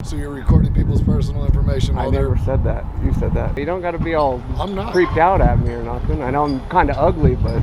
So you're recording people's personal information? I never said that. You said that. You don't got to be all creeped out at me or nothing. I know I'm kind of ugly, but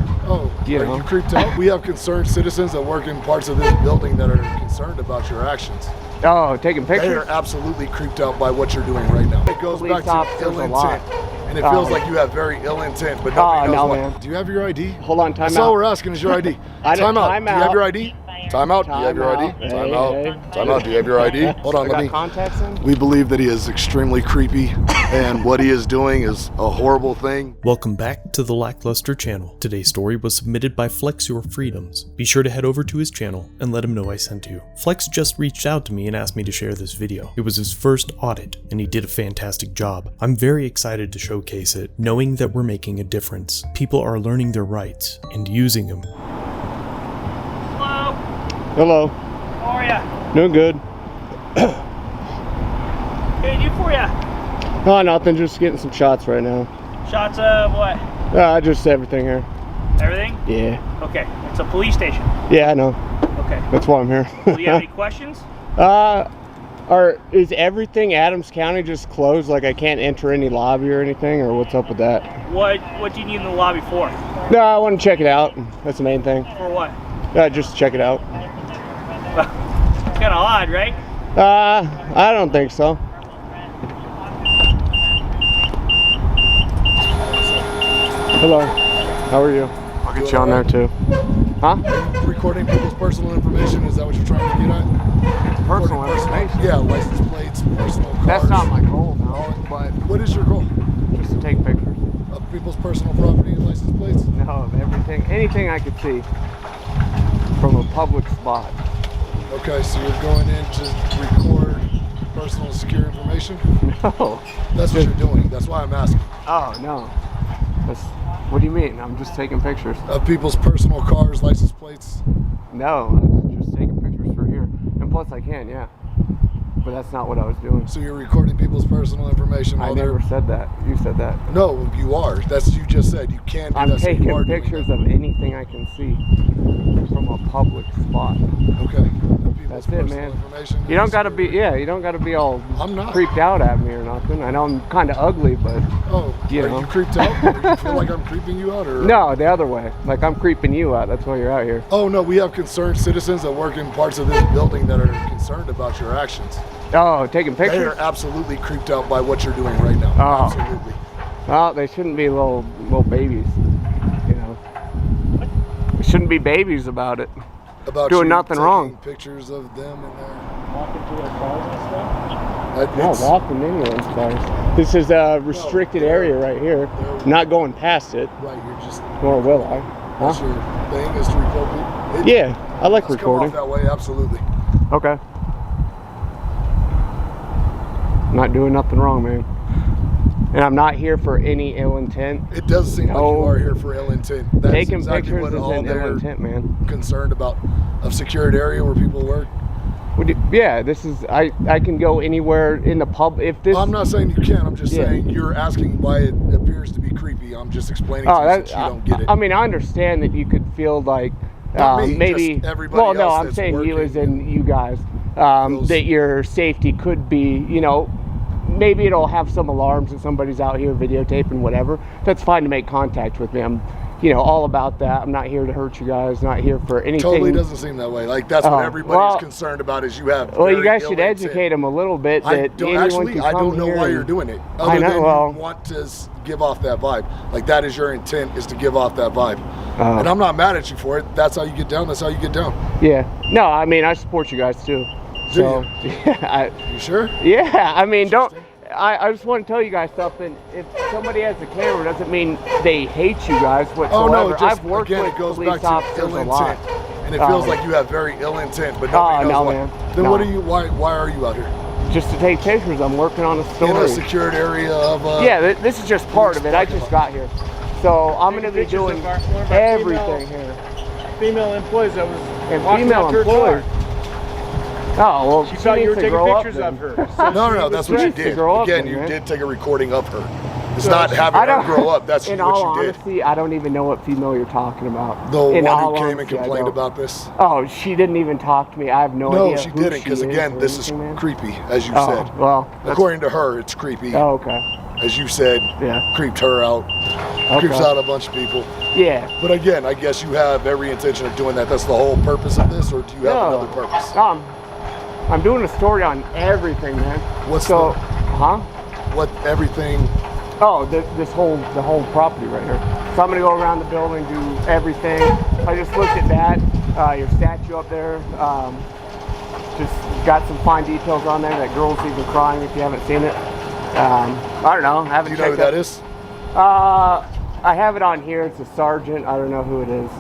you know. Are you creeped out? We have concerned citizens that work in parts of this building that are concerned about your actions. Oh, taking pictures? They are absolutely creeped out by what you're doing right now. It goes back to ill intent. And it feels like you have very ill intent, but nobody knows what. Man. Do you have your ID? Hold on, time out. That's all we're asking is your ID. Time out. Do you have your ID? Time out. Do you have your ID? Time out. Time out. Do you have your ID? Hold on, let me. Contacts in? We believe that he is extremely creepy, and what he is doing is a horrible thing. Welcome back to the Lackluster channel. Today's story was submitted by Flex Your Freedoms. Be sure to head over to his channel and let him know I sent you. Flex just reached out to me and asked me to share this video. It was his first audit, and he did a fantastic job. I'm very excited to showcase it, knowing that we're making a difference. People are learning their rights and using them. Hello. How are ya? Doing good. What can I do for ya? Oh, nothing. Just getting some shots right now. Shots of what? Just everything here. Everything? Yeah. Okay. It's a police station. Yeah, I know. Okay. That's why I'm here. Do you have any questions? Is everything Adams County just closed? Like I can't enter any lobby or anything, or what's up with that? What do you need in the lobby for? No, I want to check it out. That's the main thing. For what? Just check it out. It's kind of odd, right? I don't think so. Hello. How are you? I'll get you on there too. Huh? Recording people's personal information, is that what you're trying to get at? Personal information? Yeah, license plates, personal cars. That's not my goal, no. But what is your goal? just to take pictures. Of people's personal property and license plates? No, of everything. Anything I could see from a public spot. Okay, so you're going in to record personal and secure information? No. That's what you're doing. That's why I'm asking. Oh, no. What do you mean? I'm just taking pictures. Of people's personal cars, license plates? No, I'm just taking pictures for here. And plus I can, yeah. But that's not what I was doing. So you're recording people's personal information? I never said that. You said that. No, you are. That's what you just said. You can do that. I'm taking pictures of anything I can see from a public spot. Okay. That's it, man. You don't gotta be, you don't gotta be all creeped out at me or nothing. I know I'm kind of ugly, but you know. You creeped out? Do you feel like I'm creeping you out, or? No, the other way. Like I'm creeping you out. That's why you're out here. Oh no, we have concerned citizens that work in parts of this building that are concerned about your actions. Oh, taking pictures? They are absolutely creeped out by what you're doing right now. Oh. Absolutely. Well, they shouldn't be little babies. You know, they shouldn't be babies about it. About doing nothing wrong. Pictures of them and their Walking to their cars and stuff? Not walking anyone's cars. This is a restricted area right here. Not going past it. Right, you're just. Nor will I. That's your thing is to record people? Yeah, I like recording. Come off that way, absolutely. Okay. Not doing nothing wrong, man. And I'm not here for any ill intent. It does seem like you are here for ill intent. That's taking exactly pictures what is all an ill intent, man. Concerned about a secured area where people work. Yeah, this is. I can go anywhere in the pub if this. I'm not saying you can. I'm just saying you're asking why it appears to be creepy. I'm just explaining to you that you don't get it. I mean, I understand that you could feel like me, maybe. Well, no, I'm saying you as in you guys. That your safety could be, you know. Maybe it'll have some alarms that somebody's out here videotaping, whatever. That's fine to make contact with me. I'm, you know, all about that. I'm not here to hurt you guys. Not here for anything. Totally doesn't seem that way. Like that's what everybody's concerned about. Is you have. Well, you guys should educate them a little bit. I don't know why you're doing it. Other than you want to give off that vibe. Like that is your intent, is to give off that vibe. And I'm not mad at you for it. That's how you get down. That's how you get down. Yeah. No, I mean I support you guys too. So, yeah, you sure? Yeah, I mean, I just want to tell you guys something. If somebody has a camera, doesn't mean they hate you guys whatsoever. Oh no, I've worked with police officers a lot, and it feels like you have very ill intent, but nobody knows man. Then what are you? Why are you out here? Just to take pictures. I'm working on a story. In a secured area of. Yeah, this is just part of it. I just got here, so I'm going to be doing everything here. Female employees that was female employees. Oh, well, she thought you were taking pictures of her. No, that's what you did. Again, you did take a recording of her. It's not having her grow up. That's in what all you did. honesty, I don't even know what female you're talking about. The one who came and complained about this? Oh, she didn't even talk to me. I have no idea. No, she didn't, because again, this is creepy, as you said. Well, according to her, it's creepy. Oh, okay. As you said, creeped her out. Creeps out a bunch of people. Yeah. But again, I guess you have every intention of doing that. That's the whole purpose of this, or do you have another purpose? I'm doing a story on everything, man. What everything? Oh, the whole property right here. So I'm gonna go around the building, do everything. I just looked at that, your statue up there. Just got some fine details on there. That girl's even crying if you haven't seen it. I don't know. I haven't. Do you know who that is? I have it on here. It's a sergeant. I don't know who it is,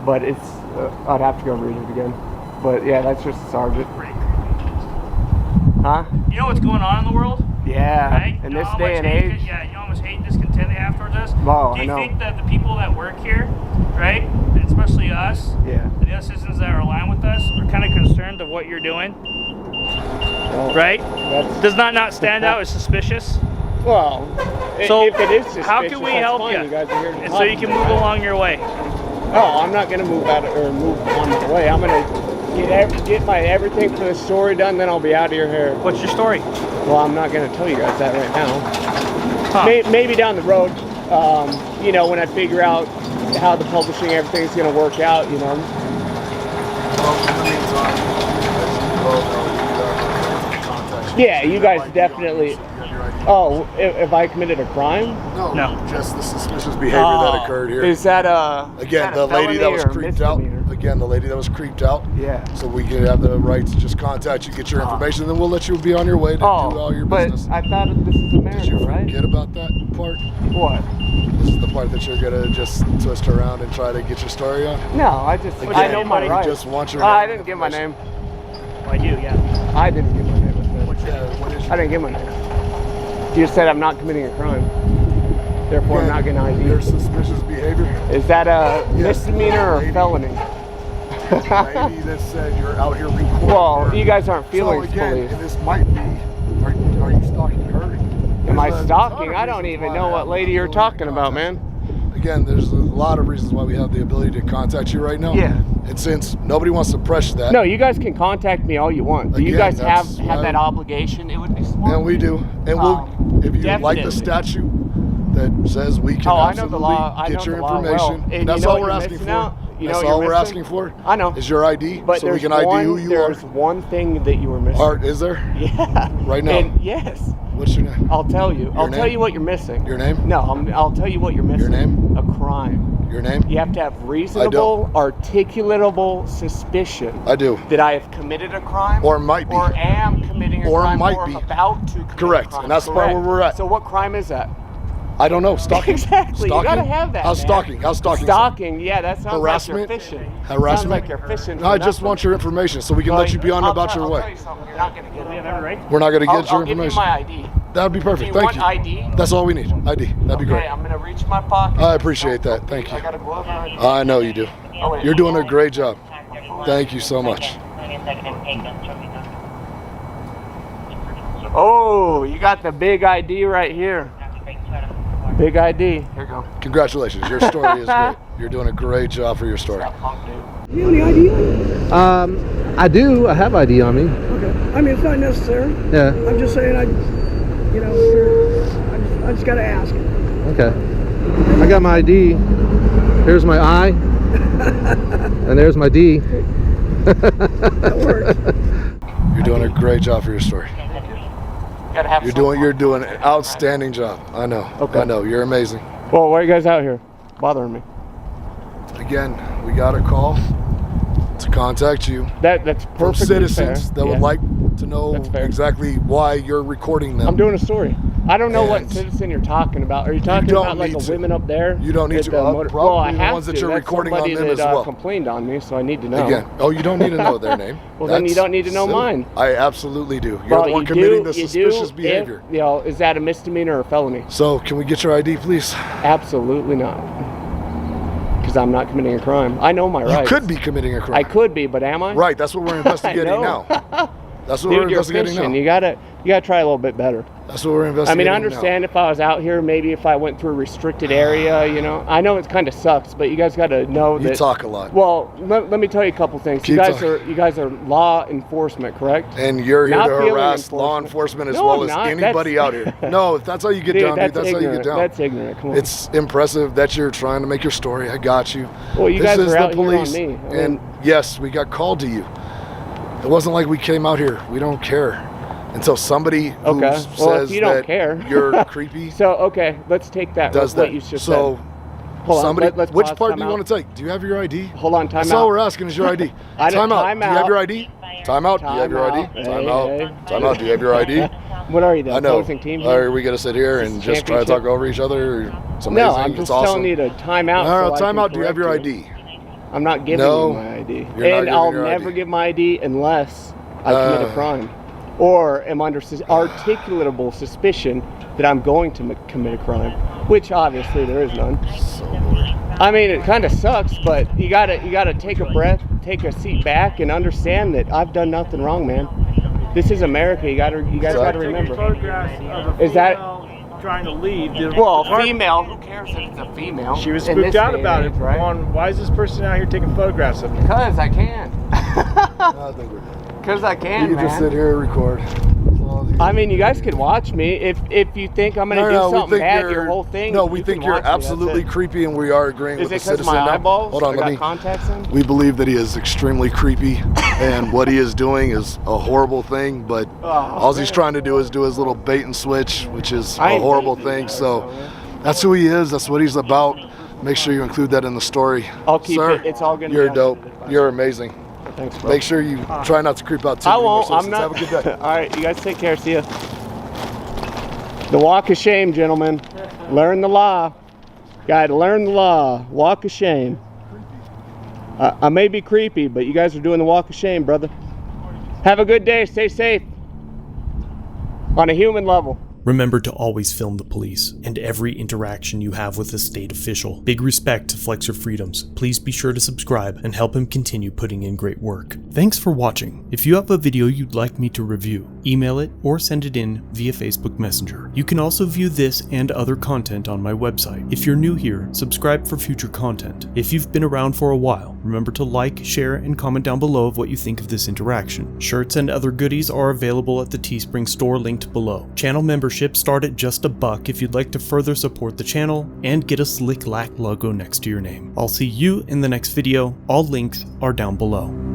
but it's. I'd have to go read it again. But yeah, that's just a sergeant. Huh? You know what's going on in the world? Yeah. Right? In this day and age. Yeah, you know how much hate and discontent they have towards us? Oh, Do you I know. think that the people that work here, right, and especially us, and the other citizens that are aligned with us, are kind of concerned of what you're doing? Right? Does not stand out as suspicious? Well, so if it is suspicious, how can we help you? You guys are here to and so you can move along your way. Oh, I'm not gonna move on my way. I'm gonna get my everything for the story done, then I'll be out of your hair. What's your story? Well, I'm not gonna tell you guys that right now. Maybe down the road, you know, when I figure out how the publishing everything's gonna work out, you know. Yeah, you guys definitely. Oh, if I committed a crime? No. Just the suspicious behavior that occurred here. Is that again the lady that was creeped out? Again, the lady that was creeped out. Yeah. So we can have the right to just contact you, get your information, then we'll let you be on your way to do all your business. But I thought this is America, Did you right? forget about that part? What? This is the part that you're gonna just twist around and try to get your story on? No, I know my rights. You just want your name. I didn't give my name. I do, yeah. I didn't give my name. I didn't give my name. You said I'm not committing a crime. Therefore, I'm not getting ID. Your suspicious behavior. Is that a misdemeanor or felony? The lady that said you're out here recording. Well, you guys aren't feelings police. And this might be. Are you stalking her? Am I stalking? I don't even know what lady you're talking about, man. Again, there's a lot of reasons why we have the ability to contact you right now. Yeah. And since nobody wants to press that. No, you guys can contact me all you want. Do you guys have that obligation? It would be smart. And we do. And we'll, if you like the statute that says we can absolutely get your information. And that's all we're asking for. That's all we're asking for. I know. Is your ID, but so we can ID who you are. There's one thing that you were missing. Art, is there? Yeah. Right now? And yes. What's your name? I'll tell you. I'll tell you what you're missing. Your name? No, I'll tell you what you're missing. Your name? A crime. Your name? You have to have reasonable, articulatable suspicion. I do. That I have committed a crime. Or might be. Or am committing a crime. Or am about to commit a crime. And that's where we're at. So what crime is that? I don't know. Stalking. Exactly. Stalking? You gotta have that. How's stalking? How's stalking? Stalking. Yeah, that sounds harassment? like you're fishing. Harassment. Sounds like you're fishing. No, I just want your information so we can let you be on about your way. I'll tell you something. You're not gonna get it. Right? We're not gonna get your I'll information. Give you my ID. That'd be perfect. Do you Thank want you. ID? That's all we need. ID. That'd be great. Okay, I'm gonna reach in my pocket. I appreciate that. Thank you. I got a glove on. I know you do. You're doing a great job. Thank you so much. Oh, you got the big ID right here. Big ID. Here you go. Congratulations. Your story is great. You're doing a great job for your story. Do you have any ID on you? I do. I have ID on me. Okay. I mean, it's not necessary. Yeah. I'm just saying, I just got to ask. Okay. I got my ID. Here's my I. And there's my D. That works. You're doing a great job for your story. You're doing an outstanding job. I know. Okay. I know. You're amazing. Well, why are you guys out here bothering me? Again, we got a call to contact you. That's from perfectly citizens fair. that would like to know exactly why you're recording them. I'm doing a story. I don't know what citizen you're talking about. Are you talking about like a women up there? You don't need to. Well, I the have ones that to. you're That's recording on somebody them as that, well. complained on me, so I need to know. Again, you don't need to know their name. Well, then you don't need to know mine. I absolutely do. You're the one committing the suspicious behavior. Is that a misdemeanor or a felony? So, can we get your ID, please? Absolutely not. Because I'm not committing a crime. I know my rights. You could be committing a crime. I could be, but am I? Right, that's what we're investigating now. That's what we're investigating now. You gotta. You gotta try a little bit better. That's what we're I investigating. mean, I understand if I was out here, maybe if I went through a restricted area, you know. I know it kind of sucks, but you guys got to know that. You talk a lot. Well, let me tell you a couple things. You guys are law enforcement, correct? And you're here Not to feeling harass law enforcement as well as anybody out here. No, if that's how you get down, dude, that's how you get down. That's ignorant. Come on. It's impressive that you're trying to make your story. I got you. Well, you guys are out here on me. And yes, we got called to you. It wasn't like we came out here. We don't care. Until somebody who says if you don't that care. you're creepy. So, okay, let's take that. Does what that. you just so, said. Hold somebody, on, let's which pause, part do you out. want to take? Do you have your ID? Hold on, time That's out. all we're asking is your ID. Time out. Do you have your ID? Time out. Do you have your ID? Time out. Time out. Do you have your ID? What are you, the I know. opposing team? Are we going to sit here and just try to talk over each other? It's amazing. No, I'm just telling you to time out. No, time out. Do you have your ID? I'm not giving you my ID. And I'll never give my ID unless I commit a crime. Or am under articulatable suspicion that I'm going to commit a crime, which obviously there is none. I mean, it kind of sucks, but you gotta take a breath, take a seat back, and understand that I've done nothing wrong, man. This is America. You guys gotta remember. Is that trying to leave? Well, female. Who cares if it's a female? She was spooked out about it, right? Why is this person out here taking photographs of me? Because I can. I think we're good. Because I can, You can just sit here and record. I mean, you guys could watch me. If you think I'm going to do something bad, your whole thing. No, we think you're absolutely creepy, and we are agreeing with the citizen. Is it because my eyeballs? Hold on, I got contacts in? We believe that he is extremely creepy, and what he is doing is a horrible thing, but all he's trying to do is do his little bait and switch, which is a horrible thing. So that's who he is. That's what he's about. Make sure you include that in the story. I'll keep it. It's all going to be. You're dope. You're amazing. Thanks, bro. Make sure you try not to creep out too I many won't. more I'm not. Have a good day. All right, you guys take care. See ya. The walk of shame, gentlemen. Learn the law. Gotta learn the law. Walk of shame. I may be creepy, but you guys are doing the walk of shame, brother. Have a good day. Stay safe. On a human level. Remember to always film the police and every interaction you have with a state official. Big respect to Flex Your Freedoms. Please be sure to subscribe and help him continue putting in great work. Thanks for watching. If you have a video you'd like me to review, email it or send it in via Facebook Messenger. You can also view this and other content on my website. If you're new here, subscribe for future content. If you've been around for a while, remember to like, share, and comment down below of what you think of this interaction. Shirts and other goodies are available at the Teespring store linked below. Channel memberships start at just $1 if you'd like to further support the channel and get a slick lack logo next to your name. I'll see you in the next video. All links are down below.